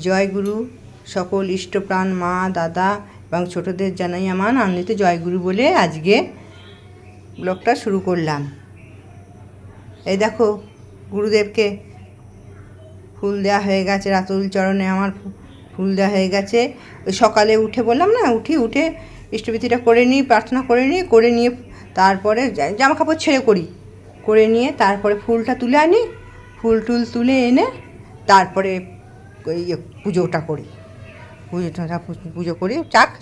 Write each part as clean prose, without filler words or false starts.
জয়গুরু। সকল ইষ্টপ্রাণ মা, দাদা এবং ছোটদের জানাই আমার আনন্দিত জয়গুরু বলে আজকে ব্লগটা শুরু করলাম। এই দেখো, গুরুদেবকে ফুল দেওয়া হয়ে গেছে, রাতুল চরণে আমার ফুল দেওয়া হয়ে গেছে। ওই সকালে উঠে বললাম না, উঠে ইষ্টবিধিটা করে নিই, প্রার্থনা করে নিয়ে তারপরে জামা কাপড় ছেড়ে করে নিয়ে তারপরে ফুলটা তুলে আনি। ফুল টুল তুলে এনে তারপরে পুজোটা করি। পুজো করি,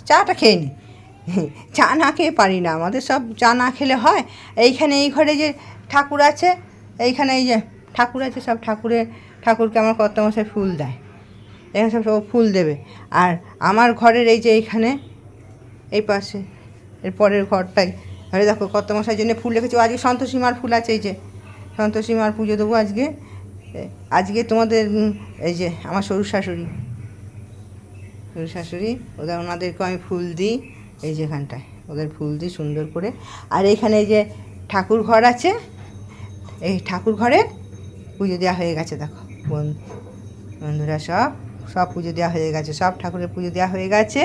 চাটা খেয়ে নিই। চা না খেয়ে পারি না, আমাদের সব চা না খেলে হয়। এইখানে এই ঘরে যে ঠাকুর আছে, এইখানে এই যে ঠাকুর আছে, সব ঠাকুরকে আমার কর্তামশাই ফুল দেয়। এখানে সব ফুল দেবে। আর আমার ঘরের এই যে এইখানে এই পাশে এর পরের ঘরটাই ঘরে দেখো কর্তামশাইয়ের জন্য ফুল রেখেছি। আজকে সন্তোষী মার ফুল আছে, এই যে সন্তোষী মার পুজো দেবো আজকে তোমাদের এই যে আমার শ্বশুর শাশুড়ি ওনাদেরকে আমি ফুল দিই। এই যে এখানটায় ওদের ফুল দিই সুন্দর করে। আর এইখানে এই যে ঠাকুর ঘর আছে, এই ঠাকুর ঘরে পুজো দেওয়া হয়ে গেছে। দেখো বন্ধুরা, সব পুজো দেওয়া হয়ে গেছে, সব ঠাকুরের পুজো দেওয়া হয়ে গেছে।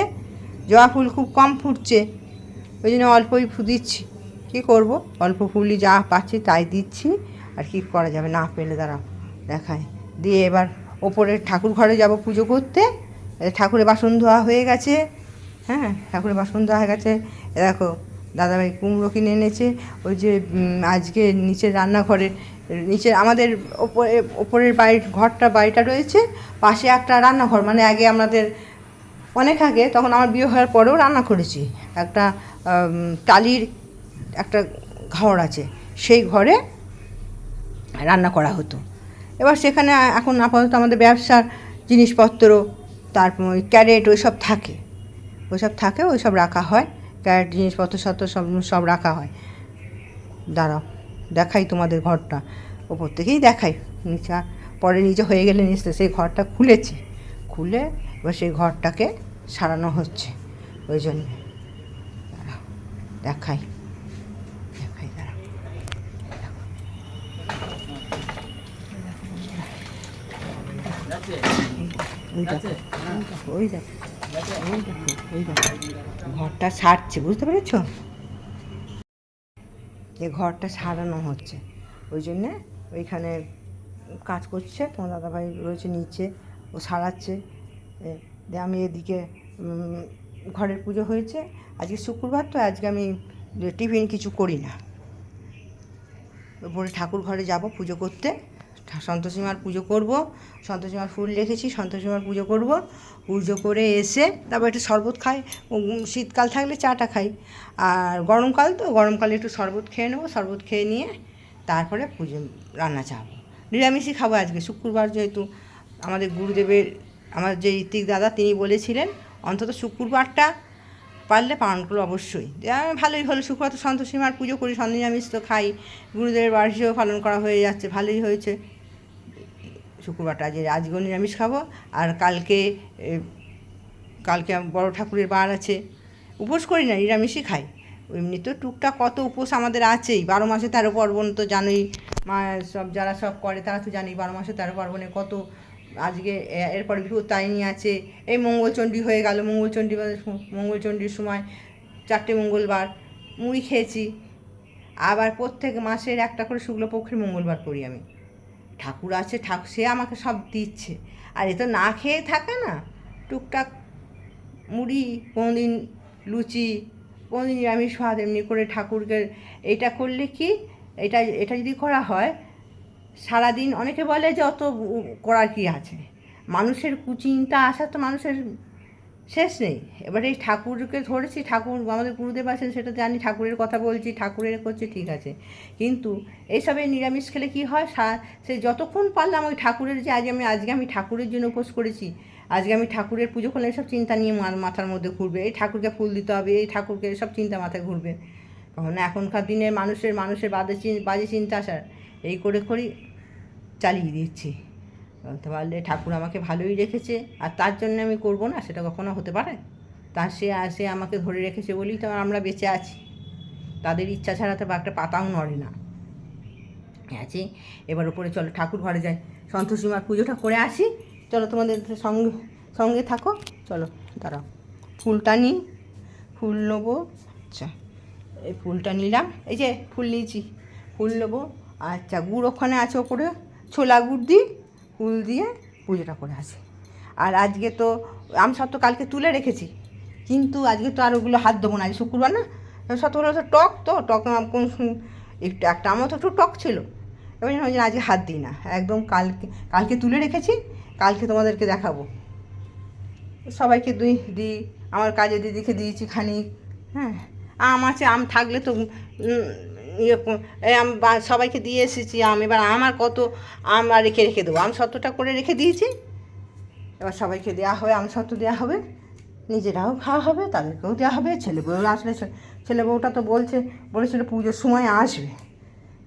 জবা ফুল খুব কম ফুটছে, ওই জন্য অল্পই দিচ্ছি। কী করব, অল্প ফুলই যা পাচ্ছি তাই দিচ্ছি। আর কি করা যাবে, না পেলে দাঁড়াও দেখায়। দিয়ে এবার ওপরের ঠাকুর ঘরে যাব পুজো করতে। ঠাকুরের বাসন ধোয়া হয়ে গেছে। হ্যাঁ, ঠাকুরের বাসন ধোয়া হয়ে গেছে। দেখো দাদাভাই কুমড়ো কিনে এনেছে। ওই যে আজকে নিচের রান্নাঘরের নিচে আমাদের ওপরের বাড়িটা রয়েছে, পাশে একটা রান্নাঘর। মানে আগে আমাদের অনেক আগে, তখন আমার বিয়ে হওয়ার পরেও রান্না করেছি। একটা টালির একটা ঘর আছে, সেই ঘরে রান্না করা হতো। এবার সেখানে এখন আপাতত আমাদের ব্যবসার জিনিসপত্র, তারপর ওই ক্যারেট ওইসব থাকে, ওইসব রাখা হয়। ক্যারেট জিনিসপত্র সব রাখা হয়। দাঁড়াও দেখাই তোমাদের ঘরটা, ওপর থেকেই দেখাই। নিচে হয়ে গেলে নিচে সেই ঘরটা খুলে এবার সেই ঘরটাকে সারানো হচ্ছে। ওই জন্য দাঁড়াও দেখাই দাঁড়াও। ওই দেখো ঘরটা সারছে, বুঝতে পেরেছ? যে ঘরটা সারানো হচ্ছে, ওই জন্যে ওইখানে কাজ করছে। তোমার দাদাভাই রয়েছে নিচে, ও সারাচ্ছে। আমি এদিকে ঘরের পুজো হয়েছে। আজকে শুক্রবার তো, আজকে আমি টিফিন কিছু করি না। ওপরে ঠাকুর ঘরে যাব পুজো করতে, সন্তোষী মার পুজো করব। সন্তোষী মার ফুল রেখেছি, সন্তোষী মার পুজো করব। পুজো করে এসে তারপর একটু শরবত খাই। শীতকাল থাকলে চাটা খাই, আর গরমকালে একটু শরবত খেয়ে নেবো। শরবত খেয়ে নিয়ে তারপরে পুজো রান্না চাপাবো। নিরামিষই খাবো আজকে শুক্রবার, যেহেতু আমাদের গুরুদেবের, আমার যে ঋত্বিক দাদা তিনি বলেছিলেন অন্তত শুক্রবারটা পারলে পালন করলো অবশ্যই। ভালোই হলো, শুক্রবার তো সন্তোষী মার পুজো করি, নিরামিষ তো খাই, গুরুদেবের বার্ষিকও পালন করা হয়ে যাচ্ছে, ভালোই হয়েছে। শুক্রবারটা আজকেও নিরামিষ খাবো। আর কালকে বড় ঠাকুরের বার আছে, উপোস করি না, নিরামিষই খাই। এমনি তো টুকটাক কত উপোস আমাদের আছেই, 12 মাসে 13 পার্বণ তো জানোই। মা যারা সব করে তারা তো জানি 12 মাসে 13 পার্বণে কত। আজকে এরপরে বিপত্তারিণী আছে, এই মঙ্গলচণ্ডী হয়ে গেল। মঙ্গলচণ্ডীর সময় 4টে মঙ্গলবার মুড়ি খেয়েছি। আবার প্রত্যেক মাসের একটা করে শুক্লপক্ষের মঙ্গলবার করি আমি। ঠাকুর আছে, সে আমাকে সব দিচ্ছে। আর এ তো না খেয়ে থাকে না, টুকটাক মুড়ি, কোনোদিন লুচি, কোনোদিন নিরামিষ ভাত, এমনি করে ঠাকুরকে এইটা করলে কি, এটা যদি করা হয় সারাদিন, অনেকে বলে যে অত করার কী আছে, মানুষের কুচিন্তা আসা তো মানুষের শেষ নেই। এবার এই ঠাকুরকে ধরেছি, ঠাকুর আমাদের গুরুদেব আছেন সেটা জানি, ঠাকুরের কথা বলছি, ঠাকুরের করছে, ঠিক আছে। কিন্তু এইসবে নিরামিষ খেলে কী হয়, সে যতক্ষণ পারলাম ওই ঠাকুরের যে আজকে আমি ঠাকুরের জন্য উপোস করেছি, আজকে আমি ঠাকুরের পুজো করলে এসব চিন্তা নিয়ে মাথার মধ্যে ঘুরবে, এই ঠাকুরকে ফুল দিতে হবে, এই ঠাকুরকে এসব চিন্তা মাথায় ঘুরবে। কারণ এখনকার দিনে মানুষের বাজে চিন্তা আসার এই করে চালিয়ে দিচ্ছি। বলতে পারলে ঠাকুর আমাকে ভালোই রেখেছে, আর তার জন্য আমি করব না, সেটা কখনো হতে পারে? সে আমাকে ধরে রেখেছে বলেই তো আমরা বেঁচে আছি। তাদের ইচ্ছা ছাড়া তো একটা পাতাও নড়ে না। আছি এবার উপরে চলো ঠাকুর ঘরে যাই, সন্তোষী মার পুজোটা করে আসি, চলো তোমাদের সঙ্গে সঙ্গে থাকো। চলো দাঁড়াও, ফুলটা নিই, ফুল নেবো। আচ্ছা, এই ফুলটা নিলাম, এই যে ফুল নিয়েছি, ফুল নেবো। আচ্ছা, গুড় ওখানে আছে ওপরে, ছোলা গুড় দিই, ফুল দিয়ে পুজোটা করে আসি। আর আজকে তো সব তো কালকে তুলে রেখেছি, কিন্তু আজকে তো আর ওগুলো হাত দেবো না, আজ শুক্রবার না, সবগুলো তো টক, তো টক কোন একটু একটা আমার তো একটু টক ছিল, এবার ওই জন্য আজকে হাত দিই না, একদম কালকে তুলে রেখেছি, কালকে তোমাদেরকে দেখাবো। সবাইকে দিই, আমার কাজে দিদিকে দিয়েছি খানিক। হ্যাঁ, আম আছে, আম থাকলে তো সবাইকে দিয়ে এসেছি আম, এবার আমার কত আম আর রেখে রেখে দেবো, আম সত্ত্বটা করে রেখে দিয়েছি, এবার সবাইকে দেওয়া হবে, আম সত্ত্ব দেওয়া হবে, নিজেরাও খাওয়া হবে, তাদেরকেও দেওয়া হবে, ছেলে বউরা আসলে, ছেলে বউটা তো বলেছিল পুজোর সময় আসবে,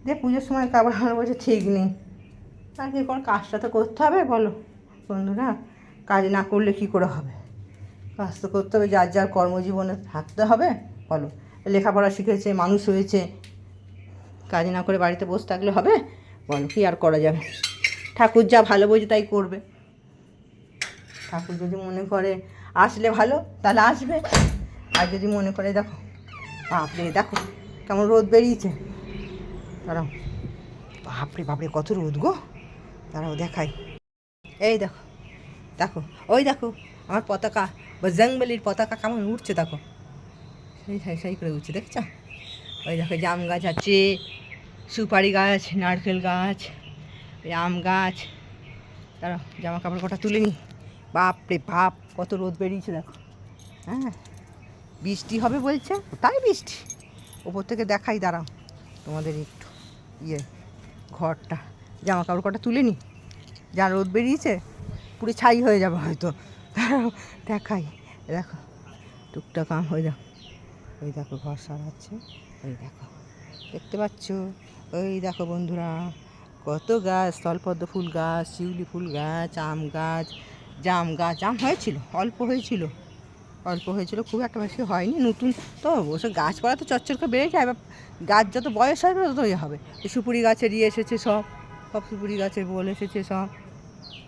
দিয়ে পুজোর সময় আবার আমার বলছে ঠিক নেই, আর কি কোনো কাজটা তো করতে হবে বলো বন্ধুরা, কাজ না করলে কী করে হবে, কাজ তো করতে হবে, যার যার কর্মজীবনে থাকতে হবে বলো, লেখাপড়া শিখেছে, মানুষ হয়েছে, কাজ না করে বাড়িতে বসে থাকলে হবে বলো, কী আর করা যাবে, ঠাকুর যা ভালো বোঝে তাই করবে, ঠাকুর যদি মনে করে আসলে ভালো তাহলে আসবে, আর যদি মনে করে দেখো বাপরে, দেখো কেমন রোদ বেরিয়েছে, দাঁড়াও, বাপরে বাপরে কত রোদ গো, দাঁড়াও দেখাই, এই দেখো দেখো, ওই দেখো আমার পতাকা, বজরংবলির পতাকা কেমন উঠছে দেখো, সেই করে উঠছে, দেখছো, ওই দেখো জাম গাছ আছে, সুপারি গাছ, নারকেল গাছ, ওই আম গাছ, দাঁড়াও জামা কাপড় কটা তুলে নিই, বাপরে বাপ কত রোদ বেরিয়েছে দেখো, হ্যাঁ বৃষ্টি হবে বলছে, তাই বৃষ্টি, ওপর থেকে দেখাই, দাঁড়াও তোমাদের একটু ঘরটা, জামা কাপড় কটা তুলে নিই, যা রোদ বেরিয়েছে পুরো ছাই হয়ে যাবে হয়তো, দেখাই, দেখো টুকটাক আম, ওই দেখো ঘর সারাচ্ছে, ওই দেখো দেখতে পাচ্ছ, ওই দেখো বন্ধুরা কত গাছ, স্থলপদ্ম ফুল গাছ, শিউলি ফুল গাছ, আম গাছ, জাম গাছ, আম হয়েছিল অল্প হয়েছিল, খুব একটা বেশি হয়নি, নতুন তো ওসব গাছপালা তো চচ্চর করে বেড়ে যায়, এবার গাছ যত বয়স হবে তত হবে, এই সুপুরি গাছের এসেছে, সব সুপুরি গাছের বল এসেছে সব,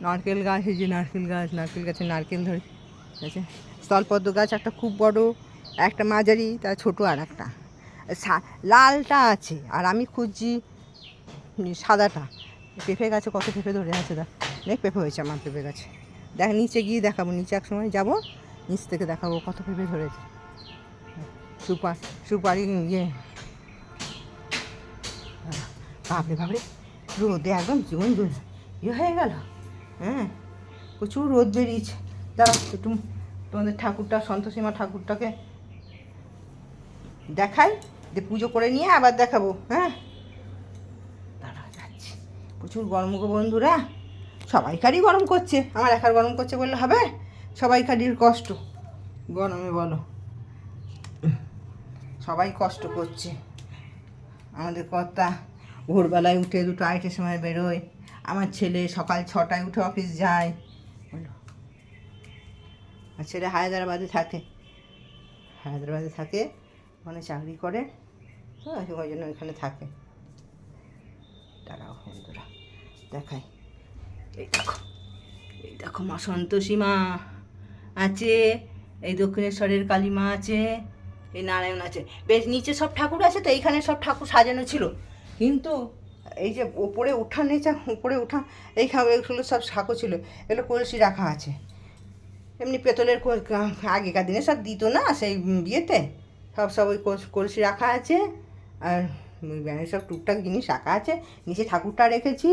নারকেল গাছ, এই যে নারকেল গাছে নারকেল ধরে আছে, স্থলপদ্ম গাছ একটা খুব বড়, একটা মাঝারি, তার ছোটো, আর একটা লালটা আছে, আর আমি খুঁজছি সাদাটা, পেঁপে গাছে কত পেঁপে ধরে আছে, দেখ পেঁপে হয়েছে আমার পেঁপে গাছে, দেখ নিচে গিয়ে দেখাবো, নিচে এক সময় যাবো, নিচ থেকে দেখাবো কত পেঁপে ধরেছে, সুপারি বাপরে বাপরে রোদে একদম জীবন হয়ে গেল, হ্যাঁ প্রচুর রোদ বেরিয়েছে, দাঁড়াও একটু তোমাদের ঠাকুরটা, সন্তোষীমা ঠাকুরটাকে দেখাই, দিয়ে পুজো করে নিয়ে আবার দেখাবো, হ্যাঁ দাঁড়াও যাচ্ছি, প্রচুর গরম গো বন্ধুরা, সবাইকারই গরম করছে, আমার একার গরম করছে বললে হবে, সবাইকারই কষ্ট গরমে বলো, সবাই কষ্ট করছে, আমাদের কর্তা ভোরবেলায় উঠে 2:30টার সময় বেরোয়, আমার ছেলে সকাল 6টায় উঠে অফিস যায় বলো, আর ছেলে হায়দ্রাবাদে থাকে, ওখানে চাকরি করে, তো ওই জন্য ওইখানে থাকে, দাঁড়াও বন্ধুরা দেখাই, এই দেখো মা সন্তোষীমা আছে, এই দক্ষিণেশ্বরের কালী মা আছে, এই নারায়ণ আছে, বেশ নিচে সব ঠাকুর আছে, তো এইখানে সব ঠাকুর সাজানো ছিল, কিন্তু এই যে উপরে উঠান, উপরে উঠান এইগুলো সব ঠাকুর ছিল, এগুলো কলসি রাখা আছে, এমনি পেতলের, আগেকার দিনে সব দিত না সেই বিয়েতে, সব ওই কলসি রাখা আছে, আর সব টুকটাক জিনিস রাখা আছে, নিচে ঠাকুরটা রেখেছি,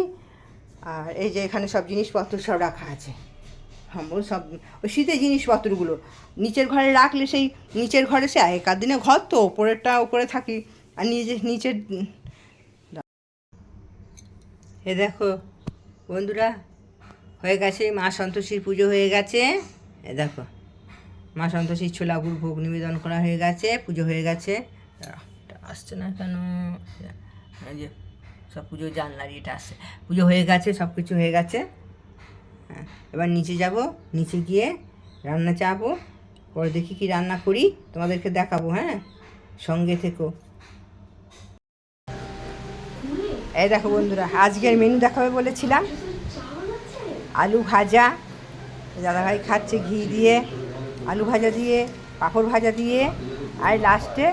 আর এই যে এখানে সব জিনিসপত্র সব রাখা আছে, সব ওই শীতের জিনিসপত্রগুলো নিচের ঘরে রাখলে, সেই নিচের ঘরে সে আগেকার দিনে ঘর তো, ওপরেরটা ওপরে থাকি, আর নিচের এ দেখো বন্ধুরা হয়ে গেছে, মা সন্তোষীর পুজো হয়ে গেছে, এ দেখো মা সন্তোষীর ছোলা গুড় ভোগ নিবেদন করা হয়ে গেছে, পুজো হয়ে গেছে, আসছে না কেন, যে সব পুজো জানলার এটা আসছে, পুজো হয়ে গেছে, সব কিছু হয়ে গেছে, হ্যাঁ এবার নিচে যাব, নিচে গিয়ে রান্না চাপবো, পরে দেখি কি রান্না করি, তোমাদেরকে দেখাবো, হ্যাঁ সঙ্গে থেকো। এই দেখো বন্ধুরা আজকের মেনু দেখাবে বলেছিলাম, আলু ভাজা, দাদাভাই খাচ্ছে ঘি দিয়ে, আলু ভাজা দিয়ে, পাঁপড় ভাজা দিয়ে, আর লাস্টে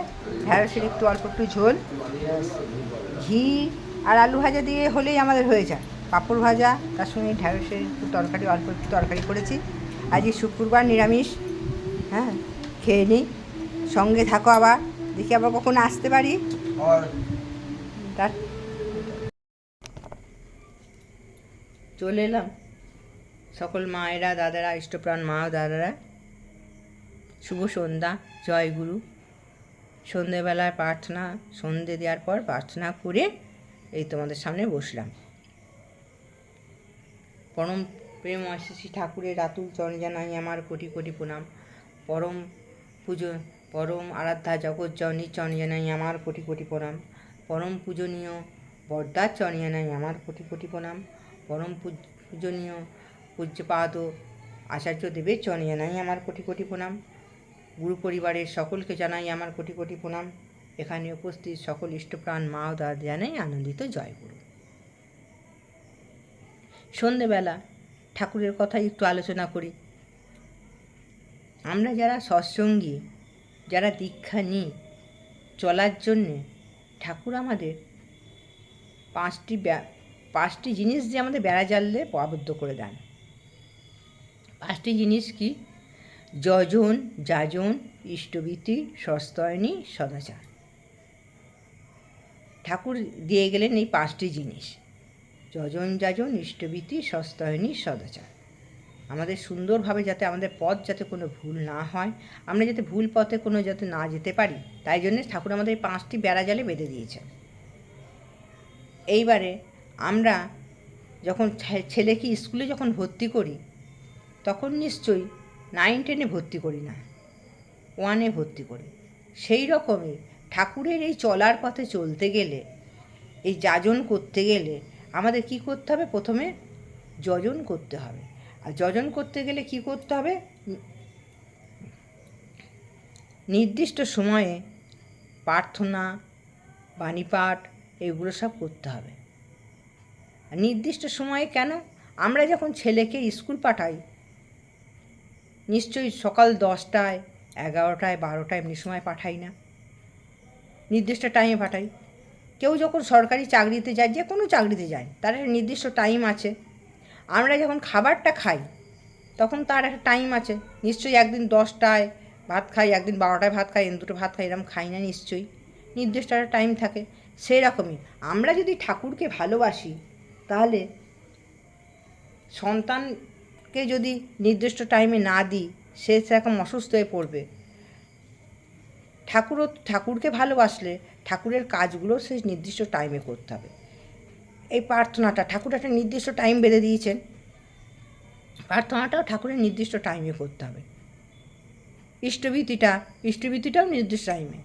ঢ্যাঁড়সের একটু অল্প একটু ঝোল। ঘি আর আলু ভাজা দিয়ে হলেই আমাদের হয়ে যায়। পাঁপড় ভাজা, তার সঙ্গে ঢ্যাঁড়সের একটু তরকারি, অল্প একটু তরকারি করেছি। আজকে শুক্রবার, নিরামিষ। হ্যাঁ, খেয়ে নিই, সঙ্গে থাকো, আবার দেখি আবার কখন আসতে পারি। তার চলে এলাম। সকল মায়েরা, দাদারা, ইষ্টপ্রাণ মা ও দাদারা, শুভ সন্ধ্যা, জয় গুরু। সন্ধেবেলায় প্রার্থনা, সন্ধে দেওয়ার পর প্রার্থনা করে এই তোমাদের সামনে বসলাম। পরম প্রেম আশিসী ঠাকুরের আতুল চরণে জানাই আমার কোটি কোটি প্রণাম। পরম পুজো, পরম আরাধ্যা জগৎ জননীর চরণে জানাই আমার কোটি কোটি প্রণাম। পরম পূজনীয় বরদার চরণে জানাই আমার কোটি কোটি প্রণাম। পরম পূজনীয় পূজ্যপাদ আচার্য দেবের চরণে জানাই আমার কোটি কোটি প্রণাম। গুরু পরিবারের সকলকে জানাই আমার কোটি কোটি প্রণাম। এখানে উপস্থিত সকল ইষ্টপ্রাণ মা ও দাদা জানাই আনন্দিত জয় গুরু। সন্ধেবেলা ঠাকুরের কথা একটু আলোচনা করি। আমরা যারা সৎসঙ্গী, যারা দীক্ষা নিই, চলার জন্যে ঠাকুর আমাদের পাঁচটি জিনিস দিয়ে আমাদের বেড়া জানলে আবদ্ধ করে দেন। পাঁচটি জিনিস কি? যজন, যাজন, ইষ্টভীতি, সস্তয়নী, সদাচার। ঠাকুর দিয়ে গেলেন এই পাঁচটি জিনিস: যজন, যাজন, ইষ্টভীতি, সস্তয়নী, সদাচার। আমাদের সুন্দরভাবে যাতে আমাদের পথ যাতে কোনো ভুল না হয়, আমরা যাতে ভুল পথে কোনো যাতে না যেতে পারি, তাই জন্যে ঠাকুর আমাদের এই পাঁচটি বেড়া জালে বেঁধে দিয়েছেন। এইবারে আমরা যখন ছেলেকে স্কুলে যখন ভর্তি করি, তখন নিশ্চয়ই 9-10 ভর্তি করি না, 1 ভর্তি করি। সেই রকমই ঠাকুরের এই চলার পথে চলতে গেলে, এই যাজন করতে গেলে আমাদের কি করতে হবে? প্রথমে যজন করতে হবে। আর যজন করতে গেলে কি করতে হবে? নির্দিষ্ট সময়ে প্রার্থনা, বাণীপাঠ, এগুলো সব করতে হবে। আর নির্দিষ্ট সময়ে কেন? আমরা যখন ছেলেকে স্কুল পাঠাই, নিশ্চয়ই সকাল 10টায়, 11টায়, 12টায় এমনি সময় পাঠাই না, নির্দিষ্ট টাইমে পাঠাই। কেউ যখন সরকারি চাকরিতে যায়, যে কোনো চাকরিতে যায়, তার একটা নির্দিষ্ট টাইম আছে। আমরা যখন খাবারটা খাই, তখন তার একটা টাইম আছে। নিশ্চয়ই একদিন 10টায় ভাত খাই, একদিন 12টায় ভাত খাই, দুটো ভাত খাই, এরকম খাই না নিশ্চয়ই, নির্দিষ্ট একটা টাইম থাকে। সেই রকমই আমরা যদি ঠাকুরকে ভালোবাসি, তাহলে সন্তানকে যদি নির্দিষ্ট টাইমে না দিই, সে সেরকম অসুস্থ হয়ে পড়বে। ঠাকুরকে ভালোবাসলে ঠাকুরের কাজগুলো সেই নির্দিষ্ট টাইমে করতে হবে। এই প্রার্থনাটা ঠাকুর একটা নির্দিষ্ট টাইম বেঁধে দিয়েছেন, প্রার্থনাটাও ঠাকুরের নির্দিষ্ট টাইমে করতে হবে। ইষ্টভীতিটাও নির্দিষ্ট টাইমে।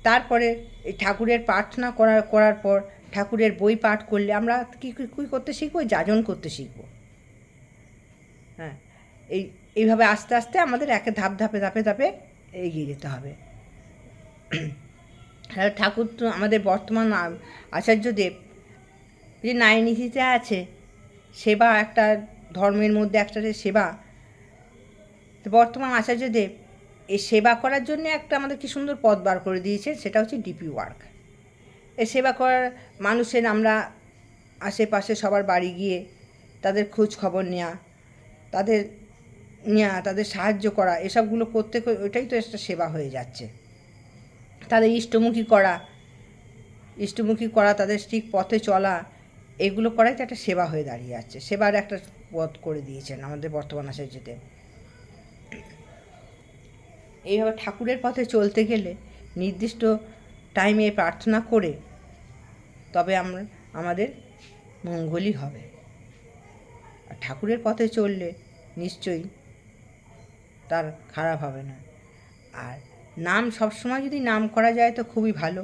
তারপরে এই ঠাকুরের প্রার্থনা করার পর ঠাকুরের বই পাঠ করলে আমরা কী করতে শিখবো? যাজন করতে শিখবো। হ্যাঁ, এইভাবে আস্তে আস্তে আমাদের ধাপে এগিয়ে যেতে হবে। ঠাকুর তো আমাদের বর্তমান আচার্যদেব যে ন্যায়নীতিতে আছে, সেবা একটা ধর্মের মধ্যে একটা সেবা, বর্তমান আচার্যদেব এই সেবা করার জন্য একটা আমাদের কি সুন্দর পথ বার করে দিয়েছে, সেটা হচ্ছে ডিপি ওয়ার্ক। এই সেবা করার মানুষের আমরা আশেপাশে সবার বাড়ি গিয়ে তাদের খোঁজ খবর নেওয়া, তাদের সাহায্য করা, এসবগুলো করতে, ওইটাই তো একটা সেবা হয়ে যাচ্ছে। তাদের ইষ্টমুখী করা, তাদের ঠিক পথে চলা, এগুলো করাই তো একটা সেবা হয়ে দাঁড়িয়ে যাচ্ছে। সেবার একটা পথ করে দিয়েছেন আমাদের বর্তমান আচার্যদেব। এইভাবে ঠাকুরের পথে চলতে গেলে নির্দিষ্ট টাইমে প্রার্থনা করে তবে আমাদের মঙ্গলই হবে। আর ঠাকুরের পথে চললে নিশ্চয়ই তার খারাপ হবে না। আর নাম সবসময় যদি নাম করা যায় তো খুবই ভালো।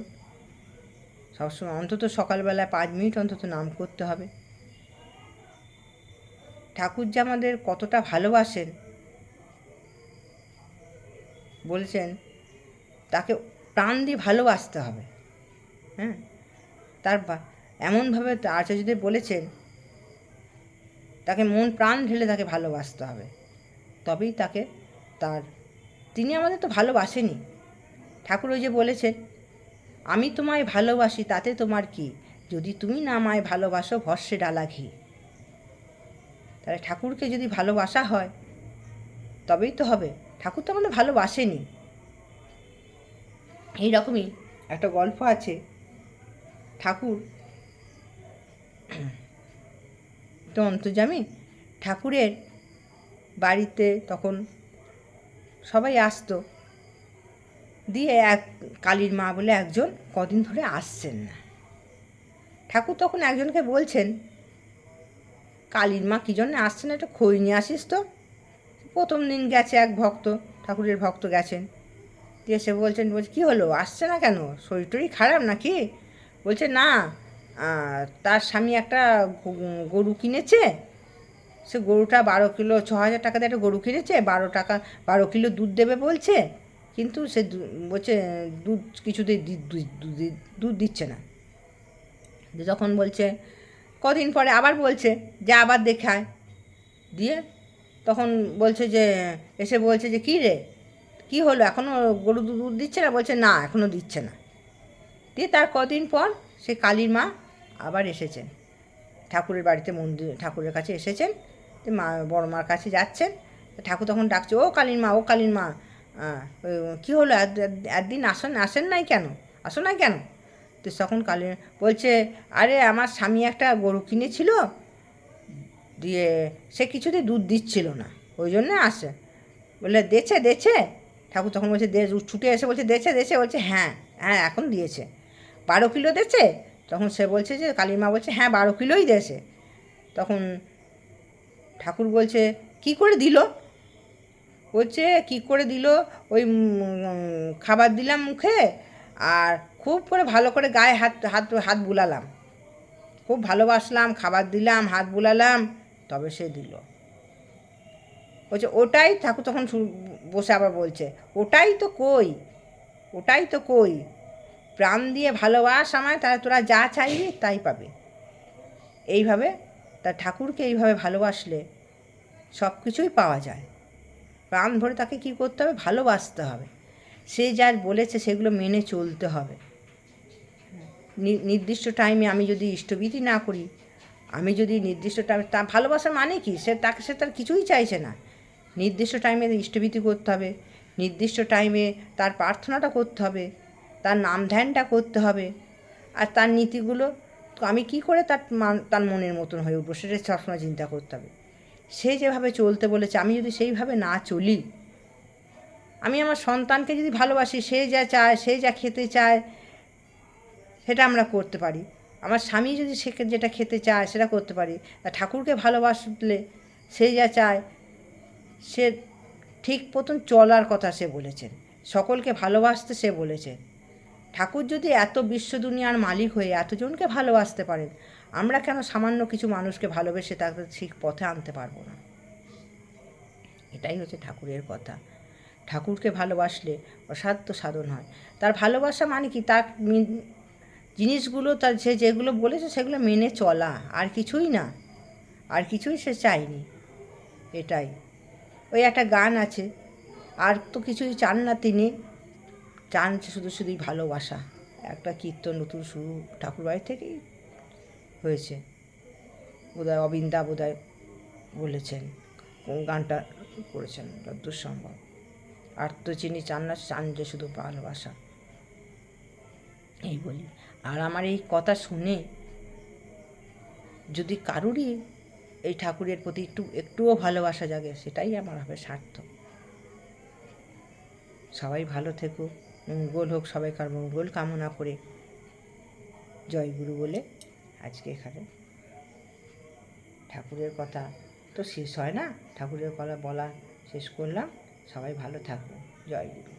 সবসময় অন্তত সকালবেলায় 5 মিনিট অন্তত নাম করতে হবে। ঠাকুর যে আমাদের কতটা ভালোবাসেন বলছেন, তাকে প্রাণ দিয়ে ভালোবাসতে হবে। হ্যাঁ, তার এমনভাবে আচার্যদেব বলেছেন, তাকে মন প্রাণ ঢেলে তাকে ভালোবাসতে হবে, তবেই তাকে তিনি আমাদের তো ভালোবাসেনি। ঠাকুর ওই যে বলেছেন, আমি তোমায় ভালোবাসি তাতে তোমার কি, যদি তুমি না আমায় ভালোবাসো ভস্যে ডালা ঘি। তাহলে ঠাকুরকে যদি ভালোবাসা হয় তবেই তো হবে। ঠাকুর তো আমাদের ভালোবাসেনি। এইরকমই একটা গল্প আছে। ঠাকুর তো অন্তর্যামী, ঠাকুরের বাড়িতে তখন সবাই আসতো, দিয়ে এক কালীর মা বলে একজন কদিন ধরে আসছেন না। ঠাকুর তখন একজনকে বলছেন, কালীর মা কী জন্য আসছে না, একটু খই নিয়ে আসিস তো। প্রথম দিন গেছে এক ভক্ত, ঠাকুরের ভক্ত গেছেন, দিয়ে সে বলছে কী হলো, আসছে না কেন, শরীর টরীর খারাপ নাকি? বলছে না, তার স্বামী একটা গরু কিনেছে, সে গরুটা 12 কিলো 6,000 টাকা দিয়ে একটা গরু কিনেছে, 12 কিলো দুধ দেবে বলছে, কিন্তু সে বলছে দুধ কিছুতেই দুধ দিচ্ছে না। যখন বলছে, কদিন পরে আবার বলছে যে আবার দেখায়, দিয়ে তখন বলছে যে এসে বলছে যে কী রে, কী হলো, এখনও গরু দুধ দিচ্ছে না? বলছে না, এখনও দিচ্ছে না। দিয়ে তার কদিন পর সে কালীর মা আবার এসেছেন ঠাকুরের বাড়িতে, ঠাকুরের কাছে এসেছেন, মা বড় মার কাছে যাচ্ছেন। ঠাকুর তখন ডাকছে, ও কালীর মা, ও কালীর মা, কী হলো, একদিন আসেন নাই কেন, আসো নাই কেন? তো তখন কালী বলছে, আরে আমার স্বামী একটা গরু কিনেছিল, দিয়ে সে কিছুতেই দুধ দিচ্ছিল না, ওই জন্য আসে। বলে দেছে। ঠাকুর তখন বলছে ছুটে এসে বলছে দেছে, বলছে হ্যাঁ এখন দিয়েছে। 12 কিলো দেছে? তখন সে বলছে যে কালীর মা বলছে হ্যাঁ 12 কিলোই দেছে। তখন ঠাকুর বলছে কি করে দিল? বলছে কি করে দিল, ওই খাবার দিলাম মুখে, আর খুব করে ভালো করে গায়ে হাত বুলালাম, খুব ভালোবাসলাম, খাবার দিলাম, হাত বুলালাম, তবে সে দিল। বলছে ওটাই, ঠাকুর তখন বসে আবার বলছে ওটাই তো কই, প্রাণ দিয়ে ভালোবাস আমায়, তাহলে তোরা যা চাইবি তাই পাবে। এইভাবে ঠাকুরকে এইভাবে ভালোবাসলে সব কিছুই পাওয়া যায়। প্রাণ ভরে তাকে কী করতে হবে, ভালোবাসতে হবে। সে যা বলেছে সেগুলো মেনে চলতে হবে। নির্দিষ্ট টাইমে আমি যদি ইষ্টবিধি না করি, আমি যদি নির্দিষ্ট টাইমে, তা ভালোবাসা মানে কি, সে তার কিছুই চাইছে না। নির্দিষ্ট টাইমে ইষ্টবিধি করতে হবে, নির্দিষ্ট টাইমে তার প্রার্থনাটা করতে হবে, তার নাম ধ্যানটা করতে হবে, আর তার নীতিগুলো আমি কি করে তার মনের মতন হয়ে উঠবো সেটা সবসময় চিন্তা করতে হবে। সে যেভাবে চলতে বলেছে আমি যদি সেইভাবে না চলি, আমি আমার সন্তানকে যদি ভালোবাসি, সে যা চায়, সে যা খেতে চায় সেটা আমরা করতে পারি, আমার স্বামী যদি সে যেটা খেতে চায় সেটা করতে পারি। ঠাকুরকে ভালোবাসলে সে যা চায়, সে ঠিক মতন চলার কথা সে বলেছেন, সকলকে ভালোবাসতে সে বলেছে। ঠাকুর যদি এত বিশ্ব দুনিয়ার মালিক হয়ে এতজনকে ভালোবাসতে পারেন, আমরা কেন সামান্য কিছু মানুষকে ভালোবেসে তাকে ঠিক পথে আনতে পারবো না? এটাই হচ্ছে ঠাকুরের কথা। ঠাকুরকে ভালোবাসলে অসাধ্য সাধন হয়। তার ভালোবাসা মানে কি, তার জিনিসগুলো, তার সে যেগুলো বলেছে সেগুলো মেনে চলা, আর কিছুই না, আর কিছুই সে চায়নি। এটাই, ওই একটা গান আছে, আর তো কিছুই চান না তিনি, চান শুধুই ভালোবাসা। একটা কীর্তন নতুন শুরু ঠাকুরবাড়ি থেকেই হয়েছে, বোধহয় অবিন্দা বোধহয় বলেছেন, গানটা করেছেন যতদূর সম্ভব। আর তো চিনি চান না, চান যে শুধু ভালোবাসা, এই বলি। আর আমার এই কথা শুনে যদি কারুরই এই ঠাকুরের প্রতি একটুও ভালোবাসা জাগে, সেটাই আমার হবে সার্থক। সবাই ভালো থেকো, মঙ্গল হোক, সবাইকার মঙ্গল কামনা করে জয় গুরু বলে আজকে এখানে ঠাকুরের কথা তো শেষ হয় না, ঠাকুরের কথা বলা শেষ করলাম। সবাই ভালো থাকো, জয় গুরু।